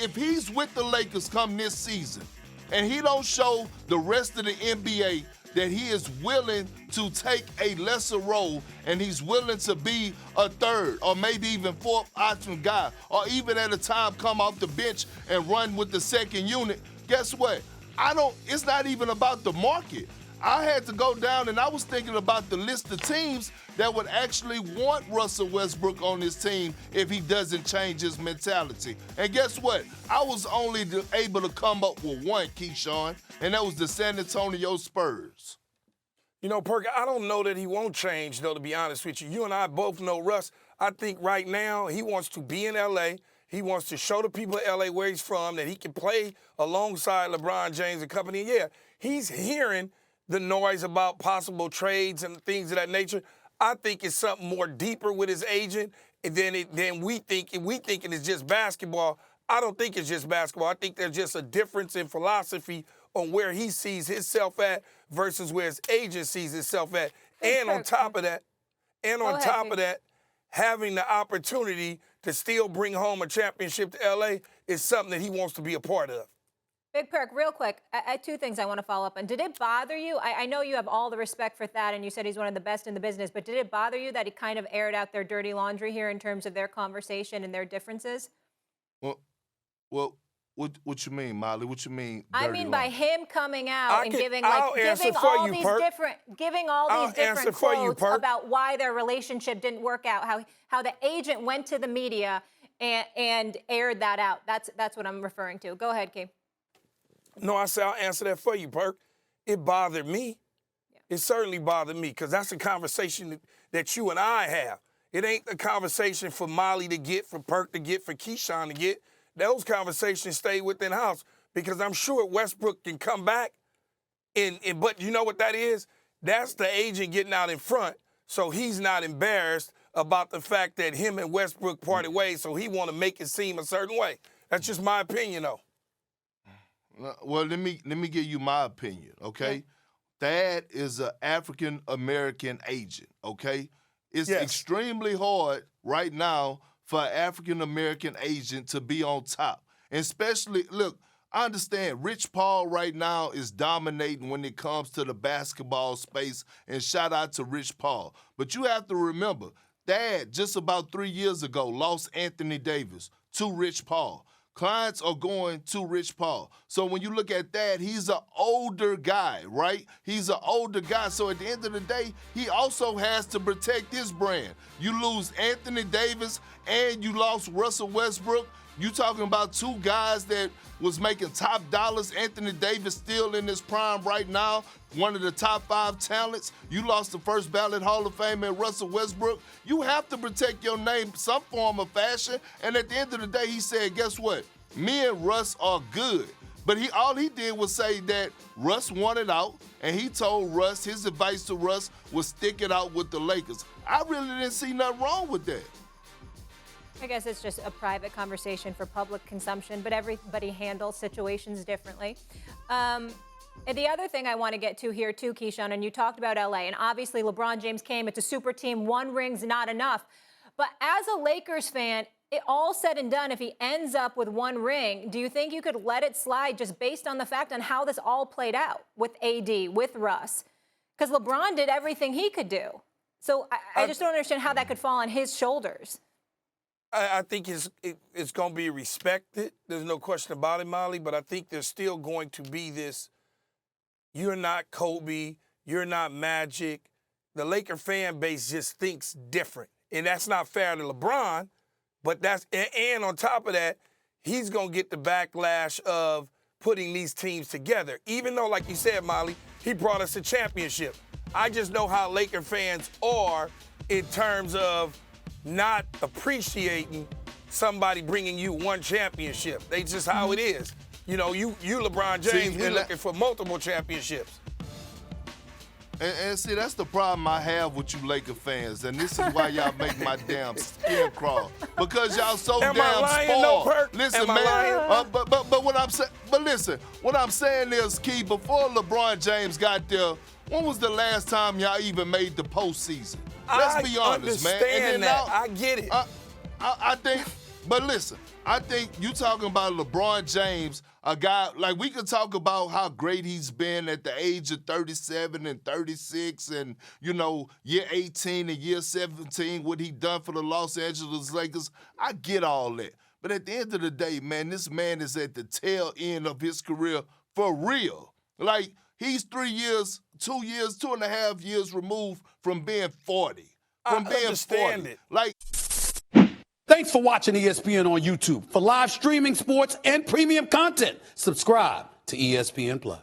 if he's with the Lakers come this season, and he don't show the rest of the NBA that he is willing to take a lesser role and he's willing to be a third or maybe even fourth option guy or even at a time come off the bench and run with the second unit, guess what? It's not even about the market. I had to go down and I was thinking about the list of teams that would actually want Russell Westbrook on his team if he doesn't change his mentality. And guess what? I was only able to come up with one, Keyshawn, and that was the San Antonio Spurs. You know, Perk, I don't know that he won't change, though, to be honest with you. You and I both know Russ. I think right now he wants to be in L.A. He wants to show the people of L.A. where he's from, that he can play alongside LeBron James and company. Yeah, he's hearing the noise about possible trades and things of that nature. I think it's something more deeper with his agent than we think. We think it is just basketball. I don't think it's just basketball. I think there's just a difference in philosophy on where he sees himself at versus where his agent sees himself at. And on top of that, having the opportunity to still bring home a championship to L.A. is something that he wants to be a part of. Big Perk, real quick, two things I want to follow up on. Did it bother you? I know you have all the respect for Thad, and you said he's one of the best in the business, but did it bother you that he kind of aired out their dirty laundry here in terms of their conversation and their differences? Well, what you mean, Molly? What you mean? I mean by him coming out and giving all these different quotes about why their relationship didn't work out, how the agent went to the media and aired that out. That's what I'm referring to. Go ahead, Kay. No, I said I'll answer that for you, Perk. It bothered me. Yeah. It certainly bothered me because that's a conversation that you and I have. It ain't a conversation for Molly to get, for Perk to get, for Keyshawn to get. Those conversations stay within house because I'm sure Westbrook can come back. But you know what that is? That's the agent getting out in front so he's not embarrassed about the fact that him and Westbrook parted ways, so he want to make it seem a certain way. That's just my opinion, though. Well, let me give you my opinion, okay? Yeah. Thad is an African-American agent, okay? It's extremely hard right now for an African-American agent to be on top. And especially, look, I understand Rich Paul right now is dominating when it comes to the basketball space, and shout out to Rich Paul. But you have to remember, Thad, just about 3 years ago, lost Anthony Davis to Rich Paul. Clients are going to Rich Paul. So when you look at that, he's an older guy, right? He's an older guy. So at the end of the day, he also has to protect his brand. You lose Anthony Davis and you lost Russell Westbrook. You talking about two guys that was making top dollars. Anthony Davis still in his prime right now, one of the top 5 talents. You lost the first ballot Hall of Famer Russell Westbrook. You have to protect your name some form of fashion. And at the end of the day, he said, guess what? Me and Russ are good. But all he did was say that Russ wanted out, and he told Russ, his advice to Russ was stick it out with the Lakers. I really didn't see nothing wrong with that. I guess it's just a private conversation for public consumption, but everybody handles situations differently. And the other thing I want to get to here too, Keyshawn, and you talked about LA, and obviously LeBron James came, it's a super team, 1 ring's not enough. But as a Lakers fan, it all said and done, if he ends up with 1 ring, do you think you could let it slide just based on the fact on how this all played out with AD, with Russ? Because LeBron did everything he could do. So I just don't understand how that could fall on his shoulders. I think it's going to be respected. There's no question about it, Molly. But I think there's still going to be this, you're not Kobe, you're not Magic. The Laker fan base just thinks different. And that's not fair to LeBron. But and on top of that, he's going to get the backlash of putting these teams together. Even though, like you said, Molly, he brought us a championship. I just know how Laker fans are in terms of not appreciating somebody bringing you 1 championship. They just how it is. You know, you LeBron James, we're looking for multiple championships. And see, that's the problem I have with you Laker fans, and this is why y'all make my damn skin crawl. Because y'all so damn spoiled. No, listen, man. But what I'm saying, listen, what I'm saying is, Key, before LeBron James got there, when was the last time y'all even made the postseason? Let's be honest, man. I understand that. I get it. I think But listen, I think you talking about LeBron James, a guy, like we could talk about how great he's been at the age of 37 and 36 and, year 18 and year 17, what he done for the Los Angeles Lakers. I get all that. But at the end of the day, man, this man is at the tail end of his career for real. Like, he's 3 years, 2 years, 2.5 years removed from being 40. From being understand 40. it. Like, Thanks for watching ESPN on YouTube. For live streaming, sports, and premium content, subscribe to ESPN+.